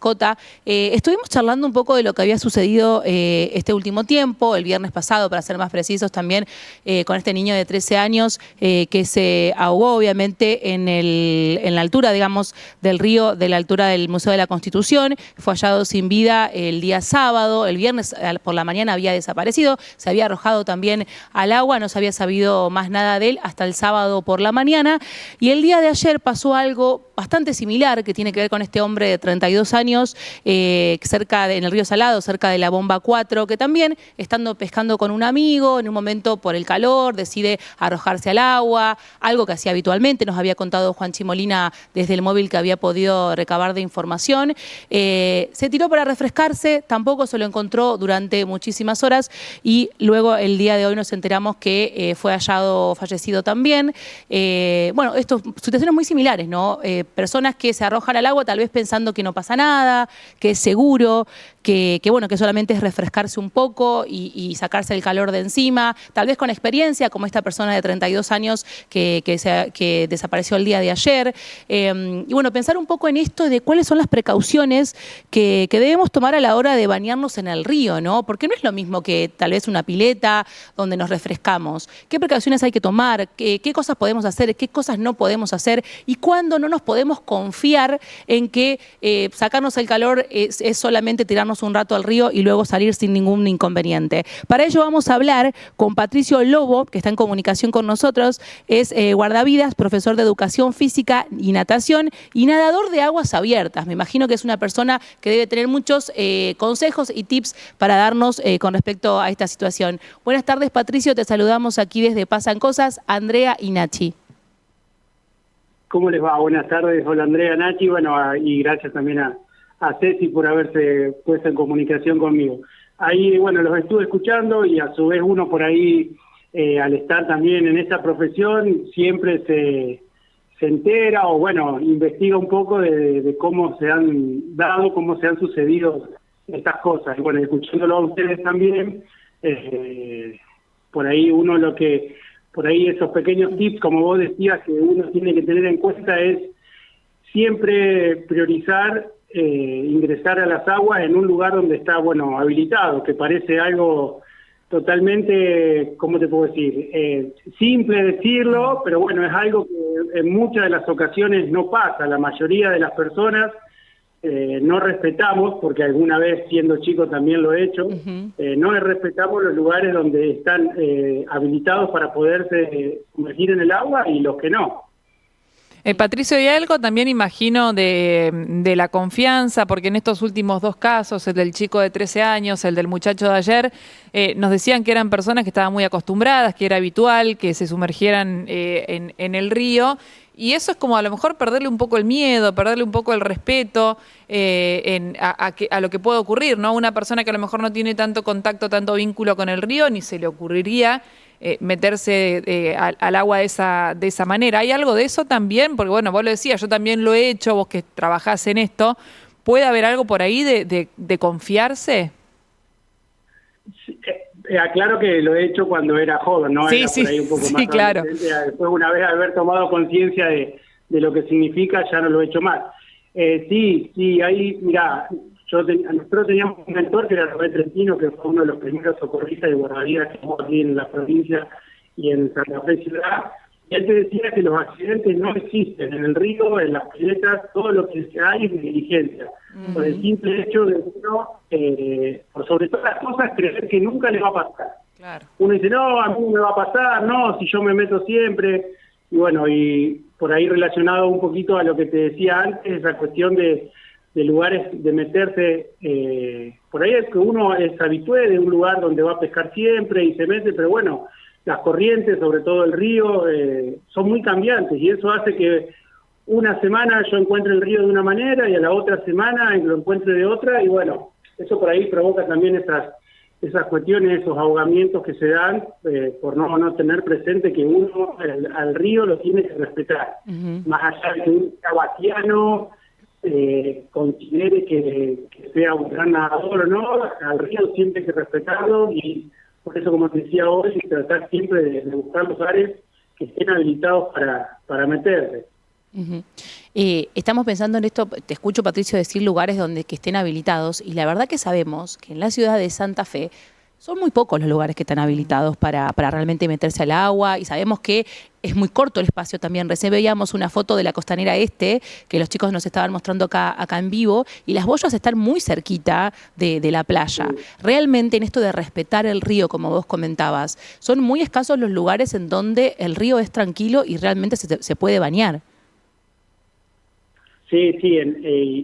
mascota. Estuvimos charlando un poco de lo que había sucedido este último tiempo, el viernes pasado, para ser más precisos también, con este niño de 13 años que se ahogó obviamente en la altura, digamos, del río, de la altura del Museo de la Constitución. Fue hallado sin vida el día sábado, el viernes por la mañana había desaparecido, se había arrojado también al agua, no se había sabido más nada de él hasta el sábado por la mañana. Y el día de ayer pasó algo bastante similar que tiene que ver con este hombre de 32 años en el río Salado, cerca de la Bomba 4, que también, estando pescando con un amigo, en un momento por el calor, decide arrojarse al agua, algo que hacía habitualmente, nos había contado Juan Chimolina desde el móvil que había podido recabar de información. Se tiró para refrescarse, tampoco se lo encontró durante muchísimas horas y luego el día de hoy nos enteramos que fue hallado fallecido también. Bueno, situaciones muy similares, ¿no? Personas que se arrojan al agua tal vez pensando que no pasa nada, que es seguro, que solamente es refrescarse un poco y sacarse el calor de encima, tal vez con experiencia, como esta persona de 32 años que desapareció el día de ayer. Y bueno, pensar un poco en esto de cuáles son las precauciones que debemos tomar a la hora de bañarnos en el río, ¿no? Porque no es lo mismo que tal vez una pileta donde nos refrescamos. ¿Qué precauciones hay que tomar? ¿Qué cosas podemos hacer? ¿Qué cosas no podemos hacer? ¿Y cuándo no nos podemos confiar en que sacarnos el calor es solamente tirarnos un rato al río y luego salir sin ningún inconveniente? Para ello vamos a hablar con Patricio Lobo, que está en comunicación con nosotros, es guardavidas, profesor de educación física y natación y nadador de aguas abiertas. Me imagino que es una persona que debe tener muchos consejos y tips para darnos con respecto a esta situación. Buenas tardes, Patricio, te saludamos aquí desde Pasan Cosas, Andrea y Nachi. ¿Cómo les va? Buenas tardes. Hola, Andrea, Nachi. Bueno, y gracias también a Ceci por haberse puesto en comunicación conmigo. Ahí, bueno, los estuve escuchando y a su vez uno por ahí, al estar también en esta profesión, siempre se entera o, bueno, investiga un poco de cómo se han dado, cómo se han sucedido estas cosas. Y bueno, escuchándolo a ustedes también, por ahí por ahí esos pequeños tips, como vos decías, que uno tiene que tener en cuenta es siempre priorizar ingresar a las aguas en un lugar donde está, bueno, habilitado, que parece algo totalmente, ¿cómo te puedo decir? Simple decirlo, pero bueno, es algo que en muchas de las ocasiones no pasa. La mayoría de las personas no respetamos, porque alguna vez siendo chico también lo he hecho, no respetamos los lugares donde están habilitados para poderse sumergir en el agua y los que no. Patricio, y algo también imagino de la confianza, porque en estos últimos dos casos, el del chico de 13 años, el del muchacho de ayer, nos decían que eran personas que estaban muy acostumbradas, que era habitual que se sumergieran en el río, y eso es como a lo mejor perderle un poco el miedo, perderle un poco el respeto a lo que puede ocurrir, ¿no? Una persona que a lo mejor no tiene tanto contacto, tanto vínculo con el río, ni se le ocurriría meterse al agua de esa manera. ¿Hay algo de eso también? Porque bueno, vos lo decías, yo también lo he hecho, vos que trabajás en esto, ¿puede haber algo por ahí de confiarse? Sí, aclaro que lo he hecho cuando era joven, ¿no? Sí, era sí, por ahí un poco sí, más claro. Después, una vez haber tomado conciencia de lo que significa, ya no lo he hecho más. Sí, ahí, mirá, nosotros teníamos un mentor que era Roberto Trentino, que fue uno de los primeros socorristas de guardavidas que hubo aquí en la provincia y en Santa Fe Ciudad, y él te decía que los accidentes no existen en el río, en las piletas, todo lo que hay es negligencia. Por el simple hecho de uno, por sobre todas las cosas, creer que nunca le va a pasar. Claro. Uno dice, no, a mí me va a pasar, no, si yo me meto siempre. Y bueno, y por ahí relacionado un poquito a lo que te decía antes, esa cuestión de lugares de meterse, por ahí es que uno es habitué de un lugar donde va a pescar siempre y se mete, pero bueno, las corrientes, sobre todo el río, son muy cambiantes y eso hace que una semana yo encuentre el río de una manera y a la otra semana lo encuentre de otra y bueno, eso por ahí provoca también esas cuestiones, esos ahogamientos que se dan por no tener presente que uno al río lo tiene que respetar, más allá de que un cabatiano considere que sea un gran nadador o no, al río siempre hay que respetarlo y por eso, como te decía hoy, tratar siempre de buscar lugares que estén habilitados para meterse. Ujú. Estamos pensando en esto, te escucho Patricio decir lugares donde que estén habilitados y la verdad que sabemos que en la ciudad de Santa Fe son muy pocos los lugares que están habilitados para realmente meterse al agua y sabemos que es muy corto el espacio también. Recién veíamos una foto de la Costanera Este que los chicos nos estaban mostrando acá en vivo y las boyas están muy cerquita de la playa. Realmente en esto de respetar el río, como vos comentabas, son muy escasos los lugares en donde el río es tranquilo y realmente se puede bañar. Sí, sí,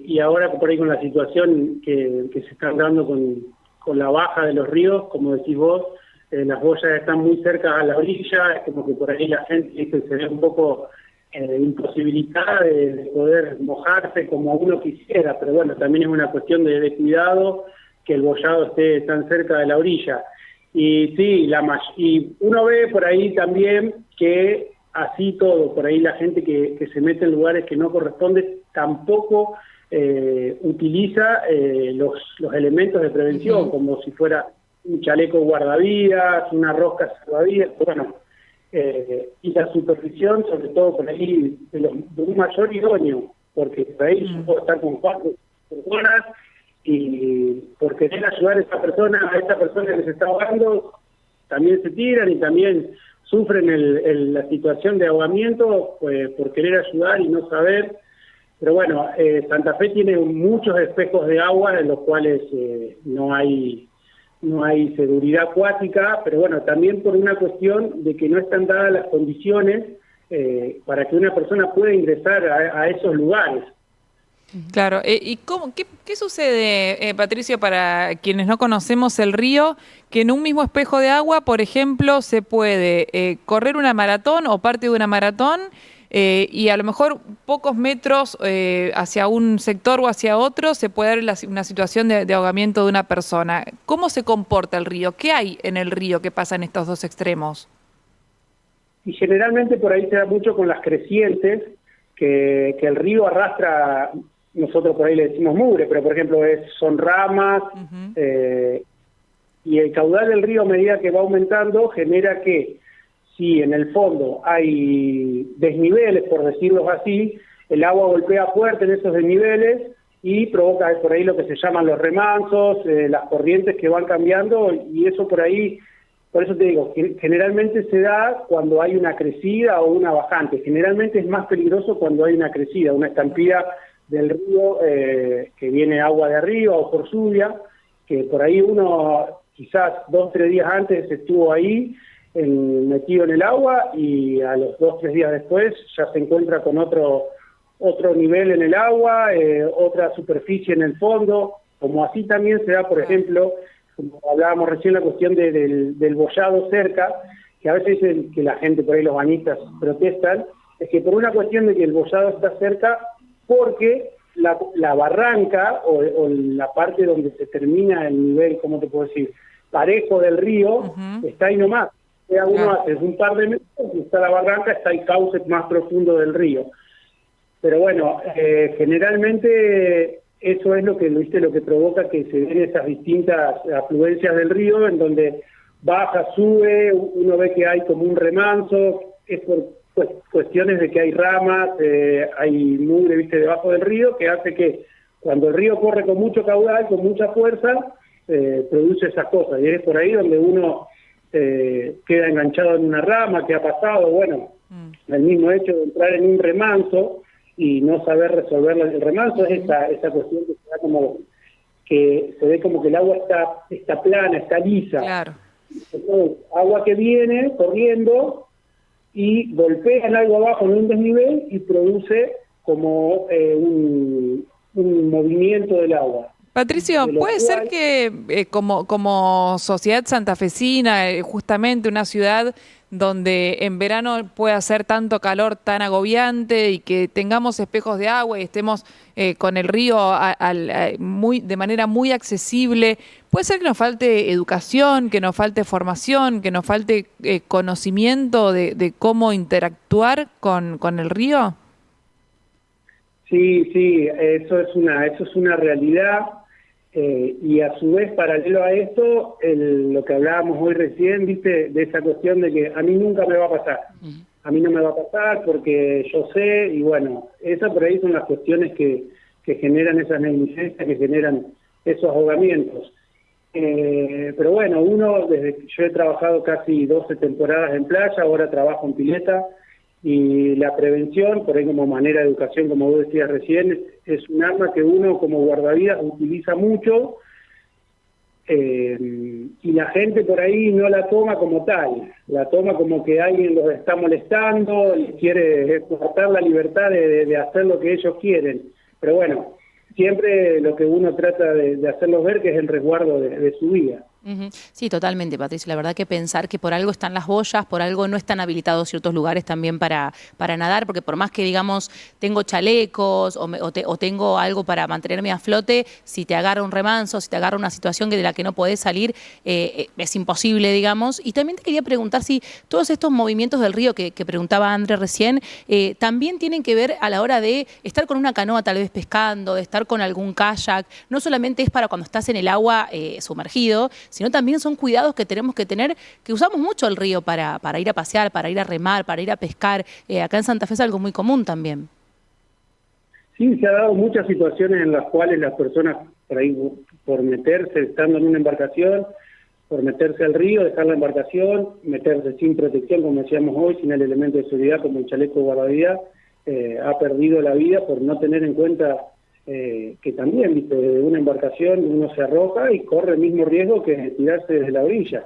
y ahora por ahí con la situación que se está dando con la baja de los ríos, como decís vos, las boyas están muy cerca a la orilla, es como que por ahí la gente se ve un poco imposibilitada de poder mojarse como uno quisiera, pero bueno, también es una cuestión de cuidado que el boyado esté tan cerca de la orilla. Y sí, y uno ve por ahí también que así todo, por ahí la gente que se mete en lugares que no corresponden tampoco utiliza los elementos de prevención, como si fuera un chaleco guardavidas, una rosca salvavidas, bueno, y la supervisión, sobre todo por ahí, de un mayor idóneo, porque por ahí yo puedo estar con 4 personas y por querer ayudar a esa persona que se está ahogando, también se tiran y también sufren la situación de ahogamiento pues, por querer ayudar y no saber. Pero bueno, Santa Fe tiene muchos espejos de agua en los cuales no hay seguridad acuática, pero bueno, también por una cuestión de que no están dadas las condiciones para que una persona pueda ingresar a esos lugares. Claro, ¿y qué sucede, Patricio, para quienes no conocemos el río, que en un mismo espejo de agua, por ejemplo, se puede correr una maratón o parte de una maratón y a lo mejor pocos metros hacia un sector o hacia otro se puede dar una situación de ahogamiento de una persona? ¿Cómo se comporta el río? ¿Qué hay en el río que pasa en estos dos extremos? Y generalmente por ahí se da mucho con las crecientes, que el río arrastra. Nosotros por ahí le decimos mugre, pero por ejemplo son ramas, y el caudal del río a medida que va aumentando genera que si en el fondo hay desniveles, por decirlo así, el agua golpea fuerte en esos desniveles y provoca por ahí lo que se llaman los remansos, las corrientes que van cambiando, y eso por ahí, por eso te digo, generalmente se da cuando hay una crecida o una bajante. Generalmente es más peligroso cuando hay una crecida, una estampida del río que viene agua de arriba o por lluvia, que por ahí uno quizás 2 o 3 días antes estuvo ahí metido en el agua y a los 2 o 3 días después ya se encuentra con otro nivel en el agua, otra superficie en el fondo, como así también se da, por ejemplo, como hablábamos recién, la cuestión del boyado cerca, que a veces dicen que la gente, por ahí los bañistas protestan, es que por una cuestión de que el boyado está cerca, porque la barranca o la parte donde se termina el nivel, ¿cómo te puedo decir?, parejo del río, está ahí nomás. O sea, uno hace un par de metros y está la barranca, está el cauce más profundo del río. Pero bueno, generalmente eso es lo que provoca que se den esas distintas afluencias del río, en donde baja, sube, uno ve que hay como un remanso, es por cuestiones de que hay ramas, hay mugre, debajo del río, que hace que cuando el río corre con mucho caudal, con mucha fuerza, produce esas cosas, y es por ahí donde uno queda enganchado en una rama, que ha pasado, bueno, el mismo hecho de entrar en un remanso y no saber resolver el remanso, es esa cuestión que se da como que se ve como que el agua está plana, está lisa. Claro. Entonces, agua que viene corriendo y golpea en algo abajo en un desnivel y produce como un movimiento del agua. Patricio, ¿puede ser que como sociedad santafesina, justamente una ciudad donde en verano puede hacer tanto calor tan agobiante y que tengamos espejos de agua y estemos con el río de manera muy accesible, puede ser que nos falte educación, que nos falte formación, que nos falte conocimiento de cómo interactuar con el río? Sí, eso es una realidad. Y a su vez, paralelo a esto, lo que hablábamos hoy recién, de esa cuestión de que a mí nunca me va a pasar. a mí no me va a pasar porque yo sé, y bueno, esas por ahí son las cuestiones que generan esas negligencias, que generan esos ahogamientos. Pero bueno, yo he trabajado casi 12 temporadas en playa, ahora trabajo en pileta, y la prevención, por ahí como manera de educación, como vos decías recién, es un arma que uno como guardavidas utiliza mucho, y la gente por ahí no la toma como tal, la toma como que alguien los está molestando, les quiere cortar la libertad de hacer lo que ellos quieren. Pero bueno, siempre lo que uno trata de hacerlos ver que es el resguardo de su vida. Sí, totalmente, Patricio. La verdad que pensar que por algo están las boyas, por algo no están habilitados ciertos lugares también para nadar, porque por más que, digamos, tengo chalecos o tengo algo para mantenerme a flote, si te agarra un remanso, si te agarra una situación de la que no podés salir, es imposible, digamos. Y también te quería preguntar si todos estos movimientos del río que preguntaba André recién, también tienen que ver a la hora de estar con una canoa tal vez pescando, de estar con algún kayak. No solamente es para cuando estás en el agua sumergido, sino también son cuidados que tenemos que tener, que usamos mucho el río para ir a pasear, para ir a remar, para ir a pescar. Acá en Santa Fe es algo muy común también. Sí, se ha dado muchas situaciones en las cuales las personas, por ahí, por meterse, estando en una embarcación, por meterse al río, dejar la embarcación, meterse sin protección, como decíamos hoy, sin el elemento de seguridad como el chaleco guardavidas, ha perdido la vida por no tener en cuenta que también, ¿viste? De una embarcación uno se arroja y corre el mismo riesgo que tirarse desde la orilla.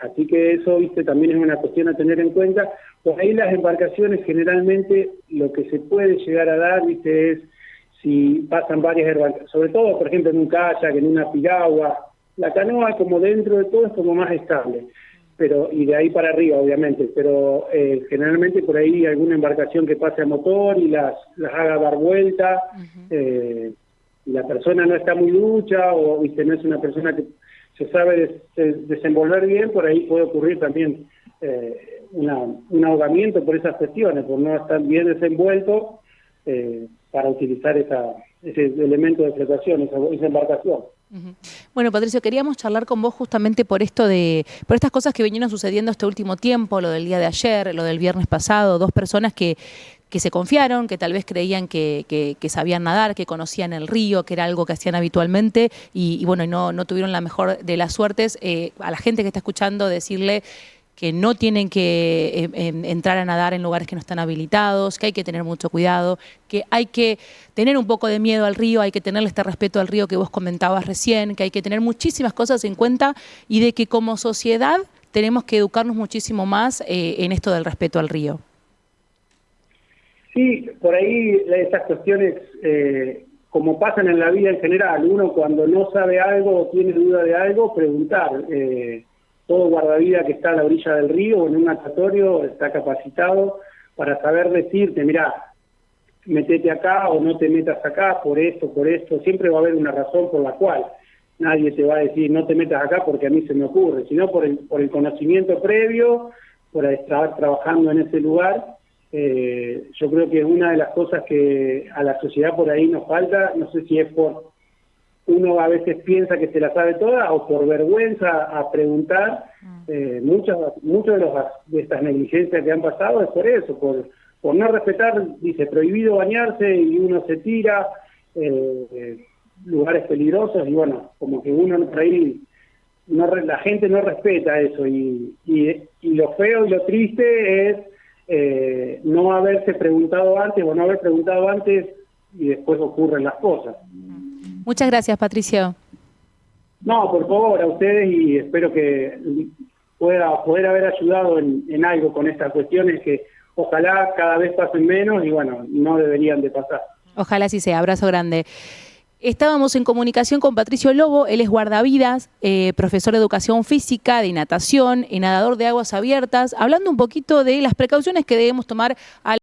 Así que eso, ¿viste? También es una cuestión a tener en cuenta. Por ahí las embarcaciones generalmente lo que se puede llegar a dar, ¿viste? Es si pasan varias embarcaciones, sobre todo, por ejemplo, en un kayak, en una piragua. La canoa, como dentro de todo, es como más estable, y de ahí para arriba, obviamente, pero generalmente por ahí alguna embarcación que pase a motor y las haga dar vuelta, y la persona no está muy ducha, o ¿viste? No es una persona que se sabe desenvolver bien, por ahí puede ocurrir también un ahogamiento por esas cuestiones, por no estar bien desenvuelto para utilizar ese elemento de flotación, esa embarcación. Bueno, Patricio, queríamos charlar con vos justamente por estas cosas que vinieron sucediendo este último tiempo, lo del día de ayer, lo del viernes pasado, dos personas que se confiaron, que tal vez creían que sabían nadar, que conocían el río, que era algo que hacían habitualmente y bueno, no tuvieron la mejor de las suertes. A la gente que está escuchando decirle que no tienen que entrar a nadar en lugares que no están habilitados, que hay que tener mucho cuidado, que hay que tener un poco de miedo al río, hay que tenerle este respeto al río que vos comentabas recién, que hay que tener muchísimas cosas en cuenta y de que como sociedad tenemos que educarnos muchísimo más en esto del respeto al río. Sí, por ahí esas cuestiones, como pasan en la vida en general, uno cuando no sabe algo o tiene duda de algo, preguntar. Todo guardavidas que está a la orilla del río o en un natatorio está capacitado para saber decirte, mirá, metete acá o no te metas acá por esto, siempre va a haber una razón por la cual nadie te va a decir no te metas acá porque a mí se me ocurre, sino por el conocimiento previo, por estar trabajando en ese lugar. Yo creo que una de las cosas que a la sociedad por ahí nos falta, no sé si es por uno a veces piensa que se la sabe toda o por vergüenza a preguntar. Muchas de estas negligencias que han pasado es por eso, por no respetar, dice prohibido bañarse y uno se tira, lugares peligrosos y bueno, como que uno por ahí, la gente no respeta eso y lo feo y lo triste es no haberse preguntado antes o no haber preguntado antes y después ocurren las cosas. Muchas gracias, Patricio. No, por favor, a ustedes y espero que pueda poder haber ayudado en algo con estas cuestiones que ojalá cada vez pasen menos y bueno, no deberían de pasar. Ojalá así sea. Abrazo grande. Estábamos en comunicación con Patricio Lobo, él es guardavidas, profesor de educación física, de natación y nadador de aguas abiertas, hablando un poquito de las precauciones que debemos tomar al